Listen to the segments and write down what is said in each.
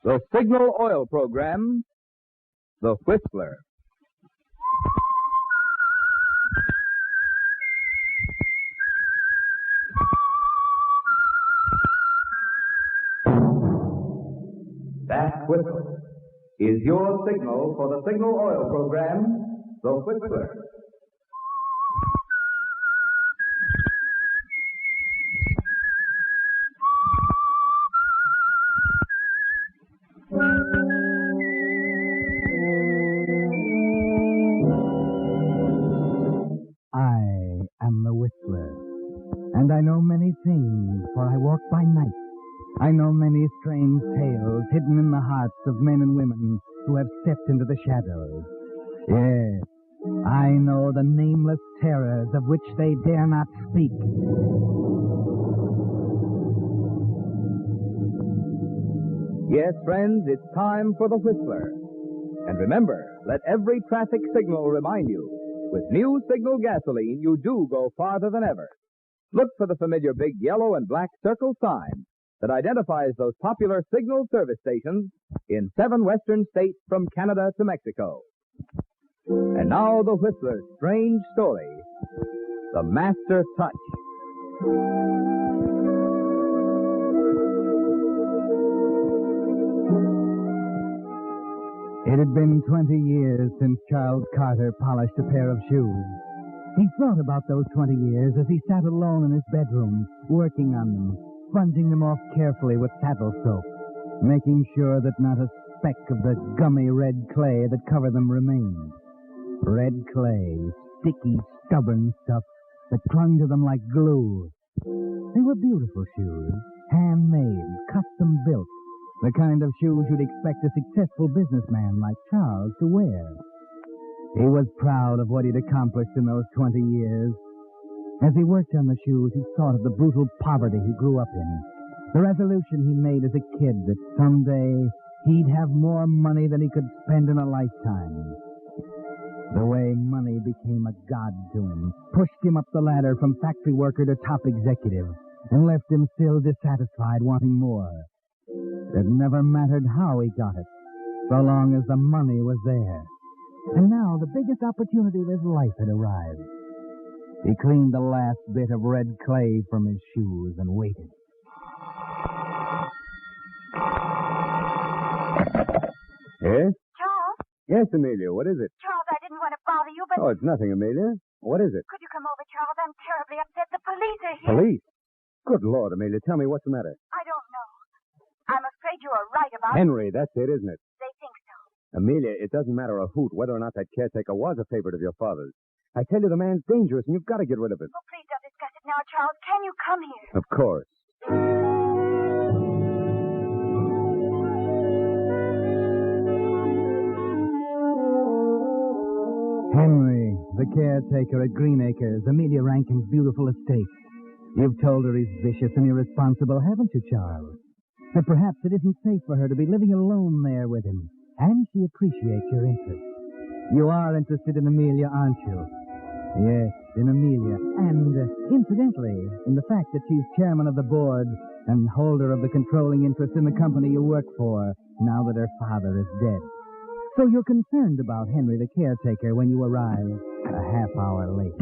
The Signal Oil Program, The Whistler. That whistle is your signal for the Signal Oil Program, The Whistler. I am the Whistler, and I know many things, for I walk by night. I know many strange tales hidden in the hearts of men and women who have stepped into the shadows. Yes, I know the nameless terrors of which they dare not speak. Yes, friends, it's time for The Whistler. And remember, let every traffic signal remind you, with new Signal gasoline, you do go farther than ever. Look for the familiar big yellow and black circle sign that identifies those popular Signal service stations in 7 western states from Canada to Mexico. And now the Whistler's strange story, The Master Touch. It had been 20 years since Charles Carter polished a pair of shoes. He thought about those 20 years as he sat alone in his bedroom, working on them, sponging them off carefully with saddle soap, making sure that not a speck of the gummy red clay that covered them remained. Red clay, sticky, stubborn stuff that clung to them like glue. They were beautiful shoes, handmade, custom built, the kind of shoes you'd expect a successful businessman like Charles to wear. He was proud of what he'd accomplished in those 20 years. As he worked on the shoes, he thought of the brutal poverty he grew up in, the resolution he made as a kid that someday he'd have more money than he could spend in a lifetime. The way money became a god to him, pushed him up the ladder from factory worker to top executive, and left him still dissatisfied, wanting more. It never mattered how he got it, so long as the money was there. And now the biggest opportunity of his life had arrived. He cleaned the last bit of red clay from his shoes and waited. Yes? Charles? Yes, Amelia, what is it? Charles, I didn't want to bother you, but... Oh, it's nothing, Amelia. What is it? Could you come over, Charles? I'm terribly upset. The police are here. Police? Good Lord, Amelia, tell me what's the matter. I don't know. I'm afraid you are right about Henry, that's it, isn't it? They think so. Amelia, it doesn't matter a hoot whether or not that caretaker was a favorite of your father's. I tell you, the man's dangerous, and you've got to get rid of him. Oh, please don't discuss it now, Charles. Can you come here? Of course. Henry, the caretaker at Green Acres, Amelia Rankin's beautiful estate. You've told her he's vicious and irresponsible, haven't you, Charles? That perhaps it isn't safe for her to be living alone there with him. And she appreciates your interest. You are interested in Amelia, aren't you? Yes, in Amelia. And, incidentally, in the fact that she's chairman of the board and holder of the controlling interest in the company you work for, now that her father is dead. So you're concerned about Henry, the caretaker, when you arrive a half hour late.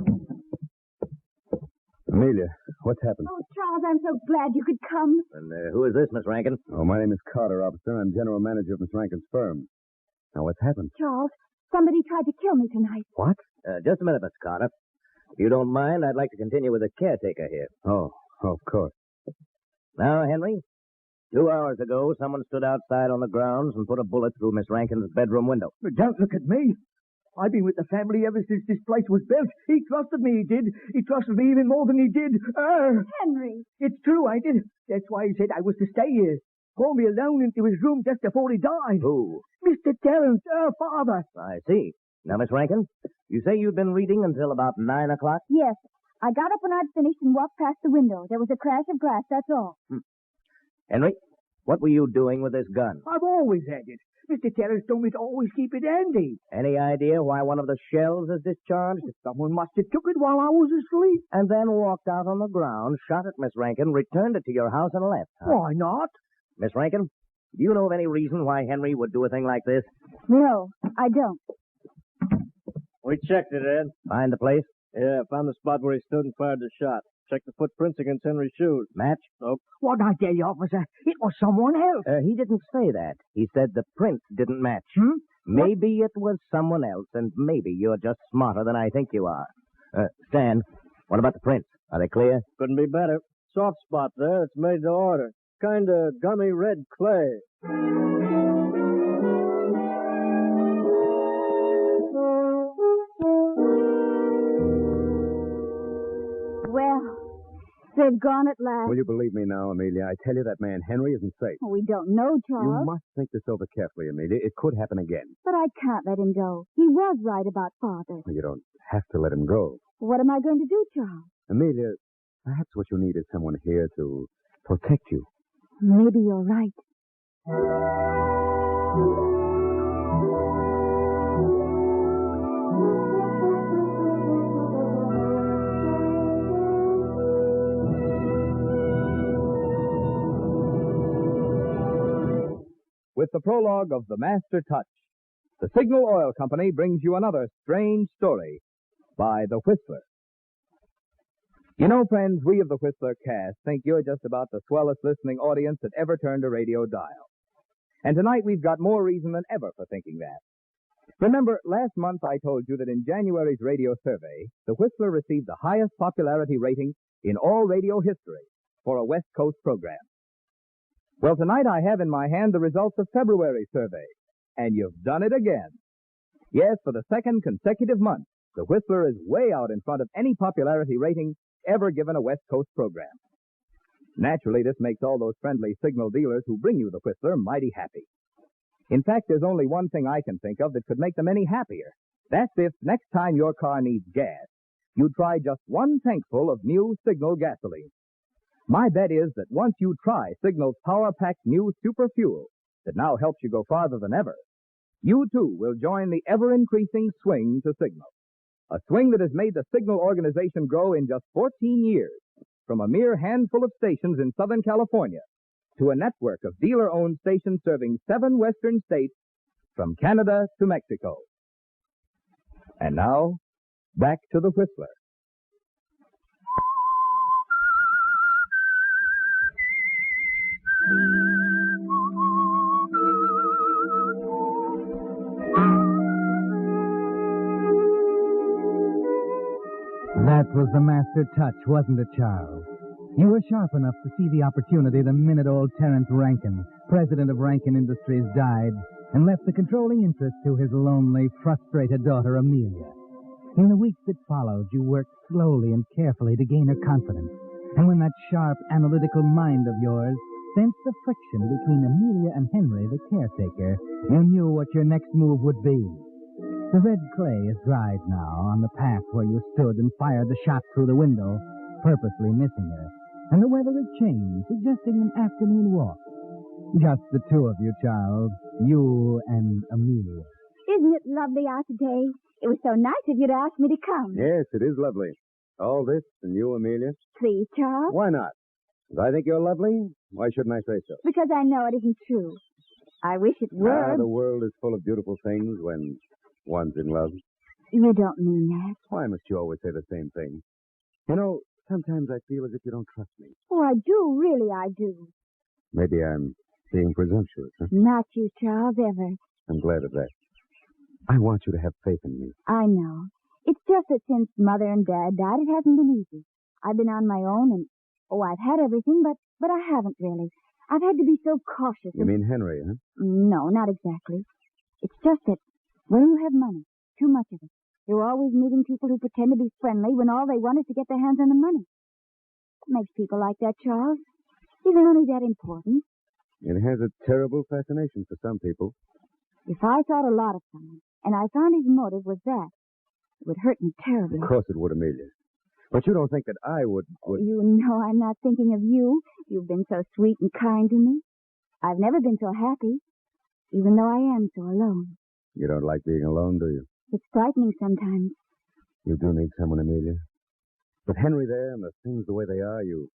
Amelia, what's happened? Oh, Charles, I'm so glad you could come. And who is this, Miss Rankin? Oh, my name is Carter, officer. I'm general manager of Miss Rankin's firm. Now, what's happened? Charles, somebody tried to kill me tonight. What? Just a minute, Miss Carter. If you don't mind, I'd like to continue with the caretaker here. Oh, of course. Now, Henry, 2 hours ago, someone stood outside on the grounds and put a bullet through Miss Rankin's bedroom window. But don't look at me. I've been with the family ever since this place was built. He trusted me, he did. He trusted me even more than he did. Henry. It's true, I did. That's why he said I was to stay here. Called me alone into his room just before he died. Who? Mr. Terrence, her father. I see. Now, Miss Rankin, you say you've been reading until about 9 o'clock? Yes. I got up when I'd finished and walked past the window. There was a crash of glass, that's all. Henry, what were you doing with this gun? I've always had it. Mr. Terrence told me to always keep it handy. Any idea why one of the shells is discharged? Someone must have took it while I was asleep. And then walked out on the ground, shot at Miss Rankin, returned it to your house, and left. Huh? Why not? Miss Rankin, Do you know of any reason why Henry would do a thing like this? No, I don't. We checked it, Ed. Find the place? Yeah, found the spot where he stood and fired the shot. Checked the footprints against Henry's shoes. Match? Nope. What I tell you, officer? It was someone else. He didn't say that. He said the prints didn't match. Maybe it was someone else, and maybe you're just smarter than I think you are. Stan, what about the prints? Are they clear? Couldn't be better. Soft spot there. It's made to order. Kind of gummy red clay. Well, they've gone at last. Will you believe me now, Amelia? I tell you that man Henry isn't safe. We don't know, You Charles. must think this over carefully, Amelia. It could happen again. But I can't let him go. He was right about Father. You don't have to let him go. What am I going to do, Charles? Amelia, perhaps what you need is someone here to protect you. Maybe you're right. With the prologue of The Master Touch, the Signal Oil Company brings you another strange story by The Whistler. You know, friends, we of the Whistler cast think you're just about the swellest listening audience that ever turned a radio dial. And tonight we've got more reason than ever for thinking that. Remember, last month I told you that in January's radio survey, the Whistler received the highest popularity rating in all radio history for a West Coast program. Well, tonight I have in my hand the results of February's survey, and you've done it again. Yes, for the second consecutive month, the Whistler is way out in front of any popularity rating ever given a West Coast program. Naturally, this makes all those friendly signal dealers who bring you the Whistler mighty happy. In fact, there's only one thing I can think of that could make them any happier. That's if next time your car needs gas, you try just one tankful of new Signal gasoline. My bet is that once you try Signal's power-packed new Super Fuel that now helps you go farther than ever, you too will join the ever-increasing swing to Signal. A swing that has made the Signal organization grow in just 14 years, from a mere handful of stations in Southern California to a network of dealer-owned stations serving 7 western states from Canada to Mexico. And now, back to the Whistler. That was the master touch, wasn't it, Charles? You were sharp enough to see the opportunity the minute old Terence Rankin, president of Rankin Industries, died and left the controlling interest to his lonely, frustrated daughter, Amelia. In the weeks that followed, you worked slowly and carefully to gain her confidence. And when that sharp, analytical mind of yours sensed the friction between Amelia and Henry, the caretaker, you knew what your next move would be. The red clay is dried now on the path where you stood and fired the shot through the window, purposely missing her. And the weather had changed, suggesting an afternoon walk. Just the two of you, Charles, you and Amelia. Isn't it lovely out today? It was so nice of you to ask me to come. Yes, it is lovely. All this and you, Amelia? Please, Charles. Why not? If I think you're lovely, why shouldn't I say so? Because I know it isn't true. I wish it were. The world is full of beautiful things when one's in love. You don't mean that. Why must you always say the same thing? You know, sometimes I feel as if you don't trust me. Oh, I do. Really, I do. Maybe I'm being presumptuous, huh? Not you, Charles, ever. I'm glad of that. I want you to have faith in me. I know. It's just that since Mother and Dad died, it hasn't been easy. I've been on my own, and, I've had everything, but I haven't really. I've had to be so cautious. You mean Henry, huh? No, not exactly. It's just that when you have money, too much of it, you're always meeting people who pretend to be friendly when all they want is to get their hands on the money. What makes people like that, Charles? Is it only that important? It has a terrible fascination for some people. If I thought a lot of someone, and I found his motive was that, it would hurt me terribly. Of course it would, Amelia. But you don't think that I would... You know I'm not thinking of you. You've been so sweet and kind to me. I've never been so happy, even though I am so alone. You don't like being alone, do you? It's frightening sometimes. You do need someone, Amelia. With Henry there and the things the way they are, you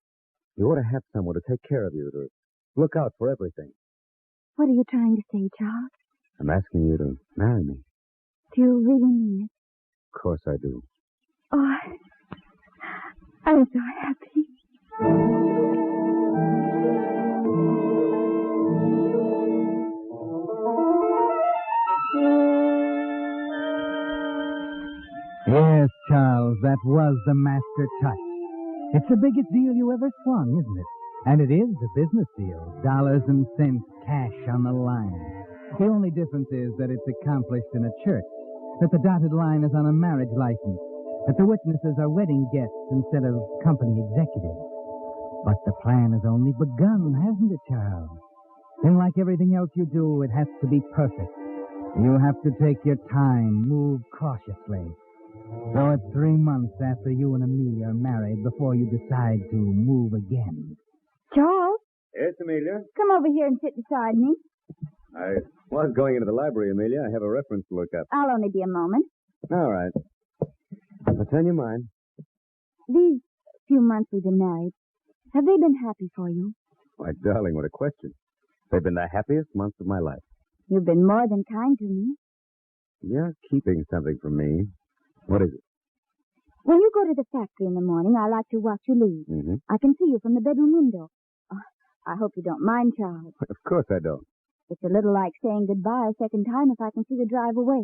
ought to have someone to take care of you, to look out for everything. What are you trying to say, Charles? I'm asking you to marry me. Do you really mean it? Of course I do. Oh, I'm so happy. Yes, Charles, that was the master touch. It's the biggest deal you ever swung, isn't it? And it is a business deal. Dollars and cents, cash on the line. The only difference is that it's accomplished in a church, that the dotted line is on a marriage license, that the witnesses are wedding guests instead of company executives. But the plan has only begun, hasn't it, Charles? And like everything else you do, it has to be perfect. You have to take your time, move cautiously. So it's 3 months after you and Amelia are married before you decide to move again. Charles, Yes, Amelia? come over here and sit beside me. I was going into the library, Amelia. I have a reference to look up. I'll only be a moment. All right. What's on your mind? These few months we've been married, have they been happy for you? Why, darling, what a question. They've been the happiest months of my life. You've been more than kind to me. You're keeping something from me. What is it? When you go to the factory in the morning, I like to watch you leave. Mm-hmm. I can see you from the bedroom window. Oh, I hope you don't mind, Charles. Of course I don't. It's a little like saying goodbye a second time if I can see you drive away.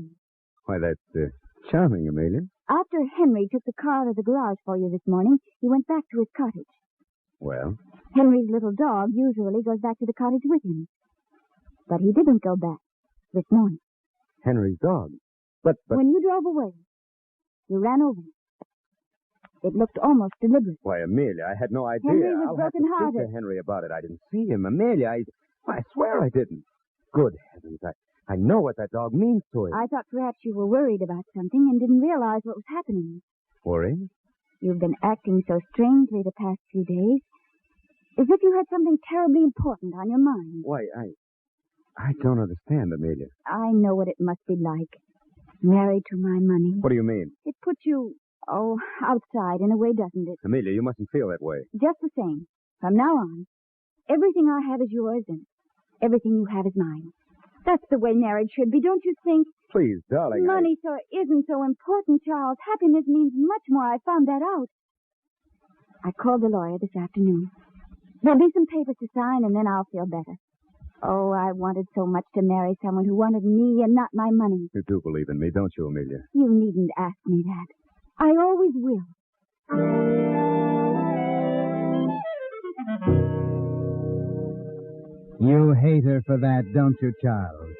Why, that's charming, Amelia. After Henry took the car out of the garage for you this morning, he went back to his cottage. Well? Henry's little dog usually goes back to the cottage with him. But he didn't go back this morning. Henry's dog. But... When you drove away, you ran over him. It looked almost deliberate. Why, Amelia, I had no idea. Henry was I'll have to speak broken-hearted. to Henry about it. I didn't see him. Amelia, I swear I didn't. Good heavens, I know what that dog means to him. I thought perhaps you were worried about something and didn't realize what was happening. Worried? You've been acting so strangely the past few days, as if you had something terribly important on your mind. Why, I don't understand, Amelia. I know what it must be like. Married to my money. What do you mean? It puts you, outside in a way, doesn't it? Amelia, you mustn't feel that way. Just the same. From now on, everything I have is yours and everything you have is mine. That's the way marriage should be, don't you think? Please, darling. Money isn't so important, Charles. Happiness means much more. I found that out. I called the lawyer this afternoon. There'll be some papers to sign, and then I'll feel better. Oh, I wanted so much to marry someone who wanted me and not my money. You do believe in me, don't you, Amelia? You needn't ask me that. I always will. You hate her for that, don't you, Charles?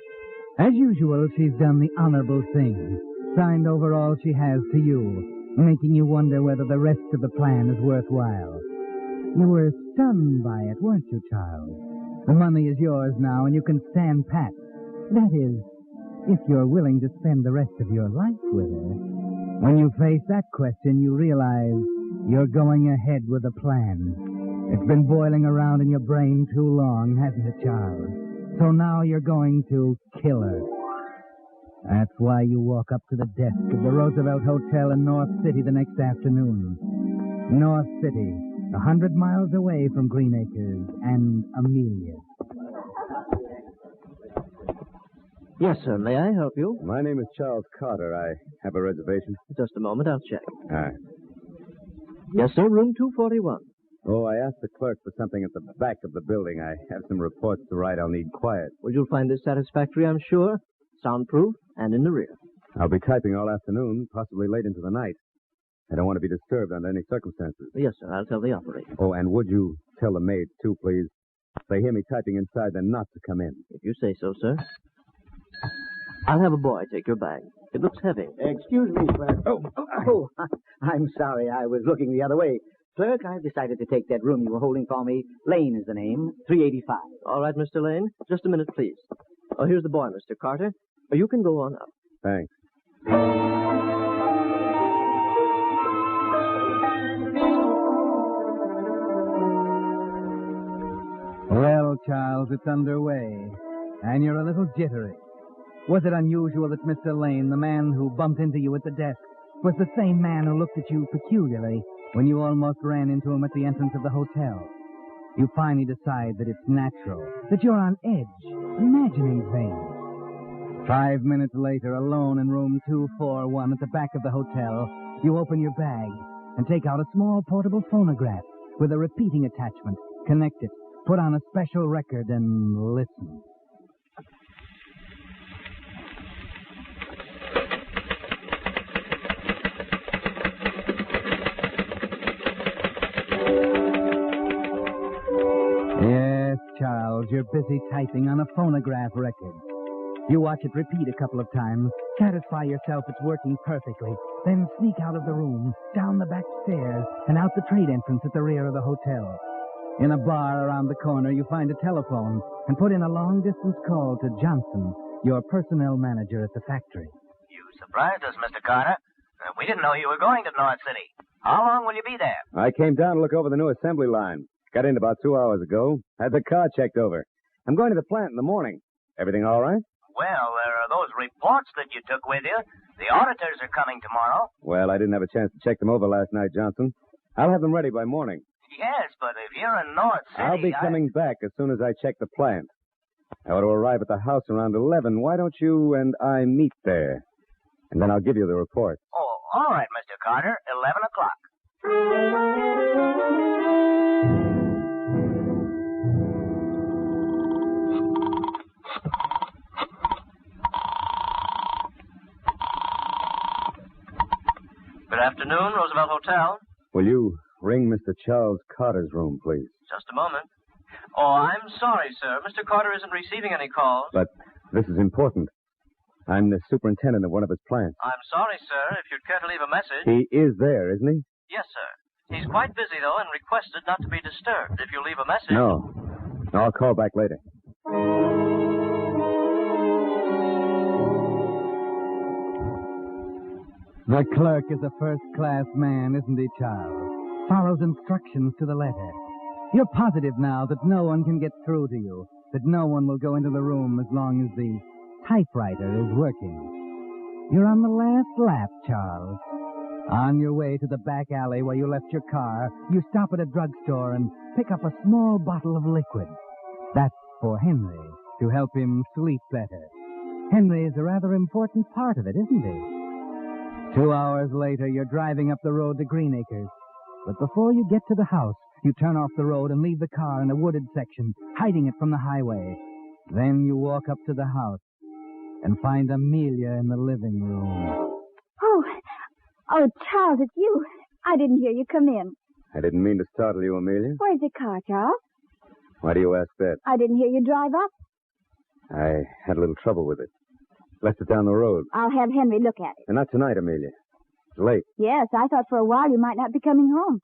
As usual, she's done the honorable thing. Signed over all she has to you, making you wonder whether the rest of the plan is worthwhile. You were stunned by it, weren't you, Charles? The money is yours now, and you can stand pat. That is, if you're willing to spend the rest of your life with her. When you face that question, you realize you're going ahead with a plan. It's been boiling around in your brain too long, hasn't it, Charles? So now you're going to kill her. That's why you walk up to the desk of the Roosevelt Hotel in North City the next afternoon. North City, 100 miles away from Greenacres and Amelia. Yes, sir. May I help you? My name is Charles Carter. I have a reservation. Just a moment. I'll check. All right. Yes, sir. Room 241. Oh, I asked the clerk for something at the back of the building. I have some reports to write. I'll need quiet. Well, you'll find this satisfactory, I'm sure. Soundproof and in the rear. I'll be typing all afternoon, possibly late into the night. I don't want to be disturbed under any circumstances. Yes, sir. I'll tell the operator. Oh, and would you tell the maids, too, please? If they hear me typing inside, then not to come in. If you say so, sir. I'll have a boy take your bag. It looks heavy. Excuse me, clerk. Oh, I'm sorry. I was looking the other way. Clerk, I've decided to take that room you were holding for me. Lane is the name. 385. All right, Mr. Lane. Just a minute, please. Oh, here's the boy, Mr. Carter. You can go on up. Thanks. Well, Charles, it's underway. And you're a little jittery. Was it unusual that Mr. Lane, the man who bumped into you at the desk, was the same man who looked at you peculiarly when you almost ran into him at the entrance of the hotel? You finally decide that it's natural, that you're on edge, imagining things. 5 minutes later, alone in room 241 at the back of the hotel, you open your bag and take out a small portable phonograph with a repeating attachment. Connect it, put on a special record, and listen. Yes, Charles, you're busy typing on a phonograph record. You watch it repeat a couple of times, satisfy yourself it's working perfectly, then sneak out of the room, down the back stairs, and out the trade entrance at the rear of the hotel. In a bar around the corner, you find a telephone and put in a long-distance call to Johnstone, your personnel manager at the factory. You surprised us, Mr. Carter. We didn't know you were going to North City. How long will you be there? I came down to look over the new assembly line. Got in about 2 hours ago. Had the car checked over. I'm going to the plant in the morning. Everything all right? Well, there are those reports that you took with you. The auditors are coming tomorrow. Well, I didn't have a chance to check them over last night, Johnson. I'll have them ready by morning. Yes, but if you're in North City... I'll be coming back as soon as I check the plant. I ought to arrive at the house around 11. Why don't you and I meet there? And then I'll give you the report. Oh, all right, Mr. Carter. 11 o'clock. Good afternoon, Roosevelt Hotel. Will you ring Mr. Charles Carter's room, please? Just a moment. Oh, I'm sorry, sir. Mr. Carter isn't receiving any calls. But this is important. I'm the superintendent of one of his plants. I'm sorry, sir. If you'd care to leave a message... He is there, isn't he? Yes, sir. He's quite busy, though, and requested not to be disturbed. If you leave a message... No. I'll call back later. The clerk is a first-class man, isn't he, Charles? Follows instructions to the letter. You're positive now that no one can get through to you, that no one will go into the room as long as the typewriter is working. You're on the last lap, Charles. On your way to the back alley where you left your car, you stop at a drugstore and pick up a small bottle of liquid. That's for Henry, to help him sleep better. Henry is a rather important part of it, isn't he? 2 hours later, you're driving up the road to Greenacres. But before you get to the house, you turn off the road and leave the car in a wooded section, hiding it from the highway. Then you walk up to the house and find Amelia in the living room. Oh, Charles, it's you. I didn't hear you come in. I didn't mean to startle you, Amelia. Where's the car, Charles? Why do you ask that? I didn't hear you drive up. I had a little trouble with it. Left it down the road. I'll have Henry look at it. And not tonight, Amelia. It's late. Yes, I thought for a while you might not be coming home.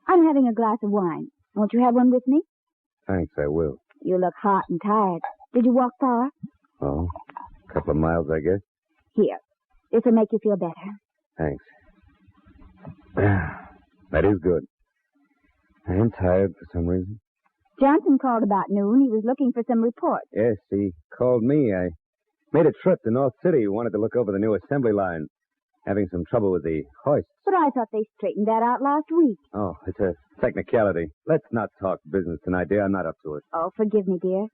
I'm having a glass of wine. Won't you have one with me? Thanks, I will. You look hot and tired. Did you walk far? Oh, a couple of miles, I guess. Here. This will make you feel better. Thanks. That is good. I am tired for some reason. Johnson called about noon. He was looking for some reports. Yes, he called me. I made a trip to North City. He wanted to look over the new assembly line. Having some trouble with the hoists. But I thought they straightened that out last week. Oh, it's a technicality. Let's not talk business tonight, dear. I'm not up to it. Oh, forgive me, dear.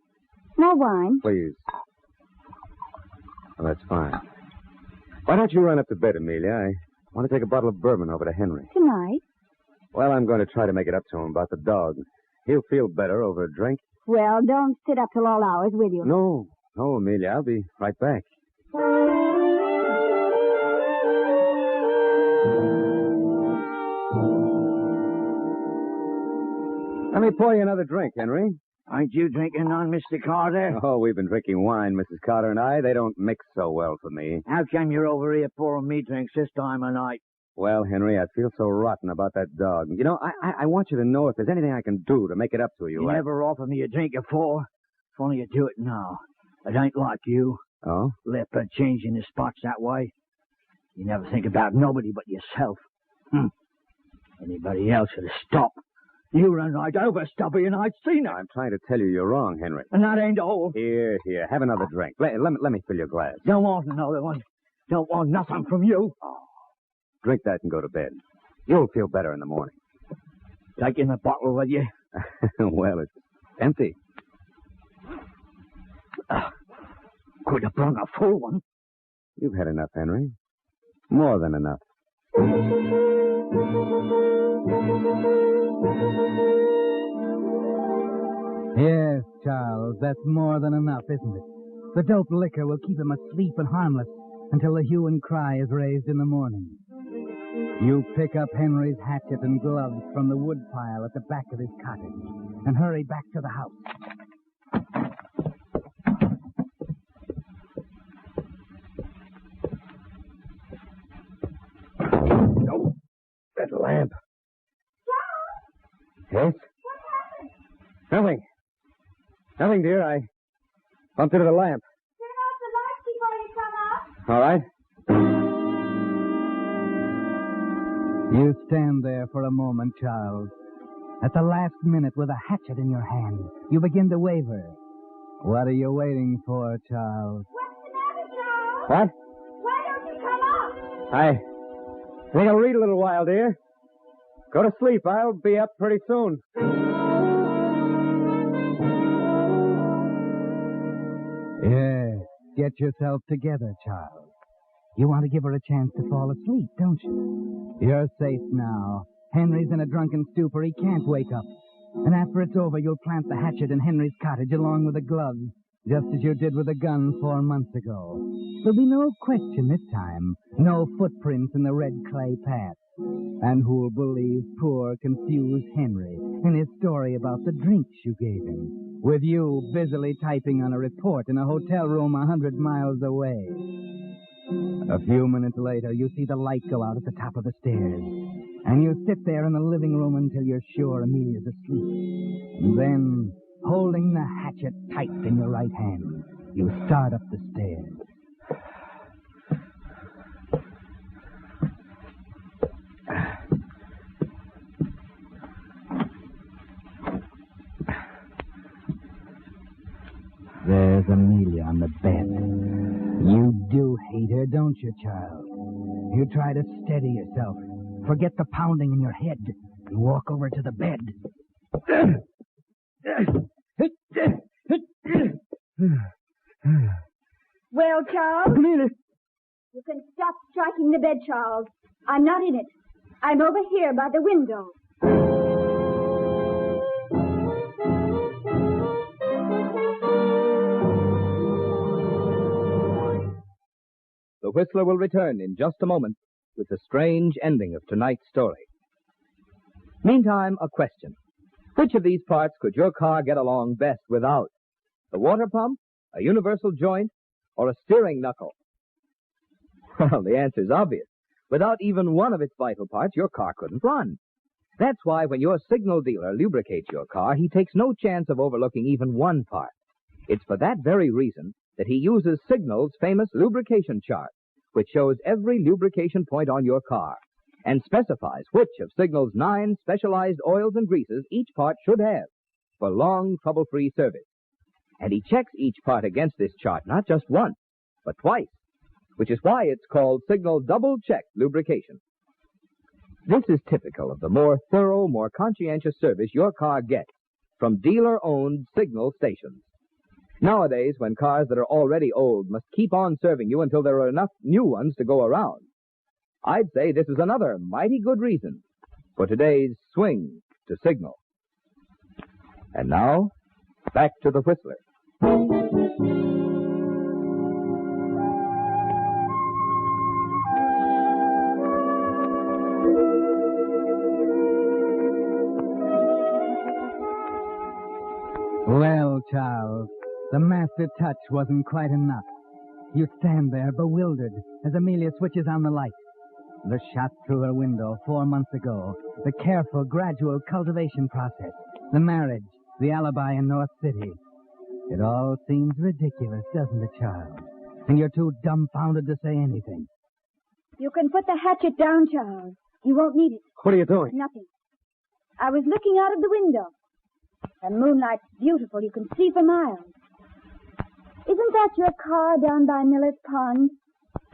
More wine? Please. Well, that's fine. Why don't you run up to bed, Amelia? I want to take a bottle of bourbon over to Henry. Tonight? Well, I'm going to try to make it up to him about the dog. He'll feel better over a drink. Well, don't sit up till all hours, will you? No, Amelia. I'll be right back. Let me pour you another drink, Henry. Aren't you drinking none, Mr. Carter? Oh, we've been drinking wine, Mrs. Carter and I. They don't mix so well for me. How come you're over here pouring me drinks this time of night? Well, Henry, I feel so rotten about that dog. You know, I want you to know if there's anything I can do to make it up to you. You never offered me a drink before. Funny you do it now. It ain't like you. Oh? Leopard changing his spots that way. You never think about nobody but yourself. Anybody else would have stopped. You run right over Stubby and I'd seen it. I'm trying to tell you you're wrong, Henry. And that ain't all. Here. Have another drink. Let me fill your glass. Don't want another one. Don't want nothing from you. Oh. Drink that and go to bed. You'll feel better in the morning. Taking the bottle with you? Well, it's empty. Could have brung a full one. You've had enough, Henry. More than enough. Yes, Charles, that's more than enough, isn't it? The dope liquor will keep him asleep and harmless until the hue and cry is raised in the morning. You pick up Henry's hatchet and gloves from the wood pile at the back of his cottage and hurry back to the house. No, that lamp. Yes? Nothing. Nothing, dear. I bumped into the lamp. Turn off the lights before you come up. All right. You stand there for a moment, Charles. At the last minute, with a hatchet in your hand, you begin to waver. What are you waiting for, Charles? What's the matter, Charles? What? Why don't you come up? I think I'll read a little while, dear. Go to sleep. I'll be up pretty soon. Yes, get yourself together, Charles. You want to give her a chance to fall asleep, don't you? You're safe now. Henry's in a drunken stupor. He can't wake up. And after it's over, you'll plant the hatchet in Henry's cottage along with the gloves, just as you did with the gun 4 months ago. There'll be no question this time. No footprints in the red clay path. And who'll believe poor, confused Henry in his story about the drinks you gave him, with you busily typing on a report in a hotel room 100 miles away? A few minutes later, you see the light go out at the top of the stairs, and you sit there in the living room until you're sure Amelia's asleep. And then, holding the hatchet tight in your right hand, you start up the stairs. There's Amelia on the bed. You do hate her, don't you, child? You try to steady yourself, forget the pounding in your head, and walk over to the bed. Well, Charles? Amelia! You can stop striking the bed, Charles. I'm not in it. I'm over here by the window. The Whistler will return in just a moment with the strange ending of tonight's story. Meantime, a question. Which of these parts could your car get along best without? The water pump, a universal joint, or a steering knuckle? Well, the answer's obvious. Without even one of its vital parts, your car couldn't run. That's why when your signal dealer lubricates your car, he takes no chance of overlooking even one part. It's for that very reason that he uses Signal's famous lubrication chart, which shows every lubrication point on your car and specifies which of Signal's 9 specialized oils and greases each part should have for long, trouble-free service. And he checks each part against this chart not just once, but twice, which is why it's called Signal Double-Check Lubrication. This is typical of the more thorough, more conscientious service your car gets from dealer-owned Signal stations. Nowadays, when cars that are already old must keep on serving you until there are enough new ones to go around, I'd say this is another mighty good reason for today's swing to Signal. And now, back to the Whistler. Well, Charles, the master touch wasn't quite enough. You stand there bewildered as Amelia switches on the light. The shot through her window 4 months ago, the careful, gradual cultivation process, the marriage, the alibi in North City. It all seems ridiculous, doesn't it, Charles? And you're too dumbfounded to say anything. You can put the hatchet down, Charles. You won't need it. What are you doing? Nothing. I was looking out of the window. The moonlight's beautiful. You can see for miles. Isn't that your car down by Miller's Pond?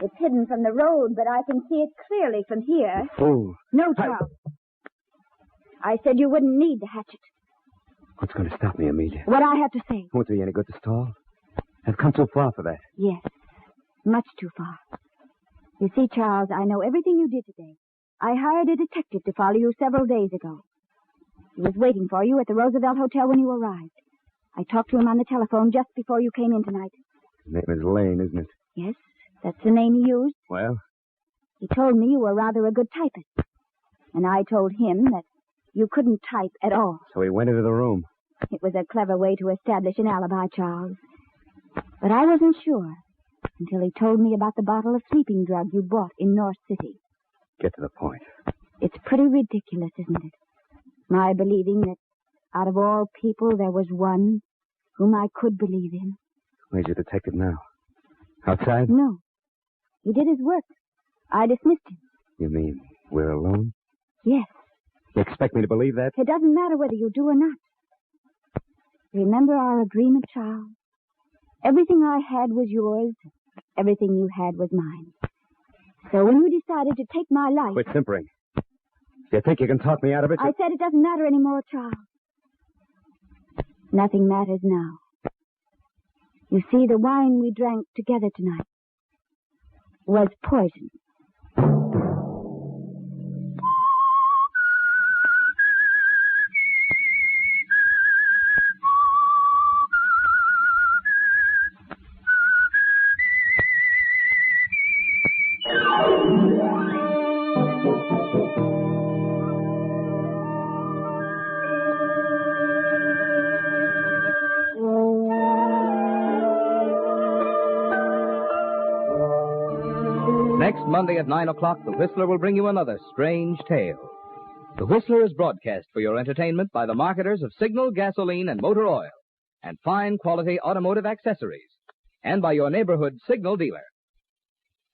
It's hidden from the road, but I can see it clearly from here. Oh. No, Charles. I said you wouldn't need the hatchet. What's going to stop me, Amelia? What I have to say. Won't do you any good to stall? I've come too far for that. Yes, much too far. You see, Charles, I know everything you did today. I hired a detective to follow you several days ago. He was waiting for you at the Roosevelt Hotel when you arrived. I talked to him on the telephone just before you came in tonight. His name is Lane, isn't it? Yes, that's the name he used. Well? He told me you were rather a good typist. And I told him that you couldn't type at all. So he went into the room. It was a clever way to establish an alibi, Charles. But I wasn't sure until he told me about the bottle of sleeping drug you bought in North City. Get to the point. It's pretty ridiculous, isn't it? My believing that out of all people there was one whom I could believe in. Where's your detective now? Outside? No. He did his work. I dismissed him. You mean we're alone? Yes. You expect me to believe that? It doesn't matter whether you do or not. Remember our agreement, Charles? Everything I had was yours. Everything you had was mine. So when you decided to take my life... Quit simpering. You think you can talk me out of it? I said it doesn't matter anymore, Charles. Nothing matters now. You see, the wine we drank together tonight was poison. Next Monday at 9 o'clock, The Whistler will bring you another strange tale. The Whistler is broadcast for your entertainment by the marketers of Signal gasoline and motor oil and fine quality automotive accessories, and by your neighborhood Signal dealer.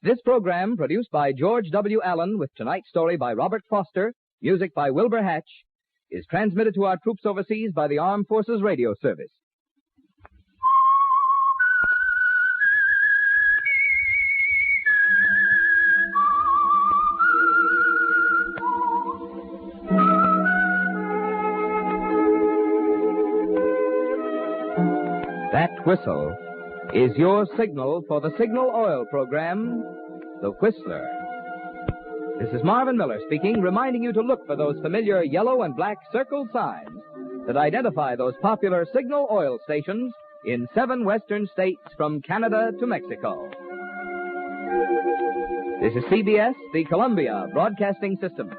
This program, produced by George W. Allen with tonight's story by Robert Foster, music by Wilbur Hatch, is transmitted to our troops overseas by the Armed Forces Radio Service. That whistle is your signal for the Signal Oil program, The Whistler. This is Marvin Miller speaking, reminding you to look for those familiar yellow and black circle signs that identify those popular Signal Oil stations in 7 western states from Canada to Mexico. This is CBS, the Columbia Broadcasting System.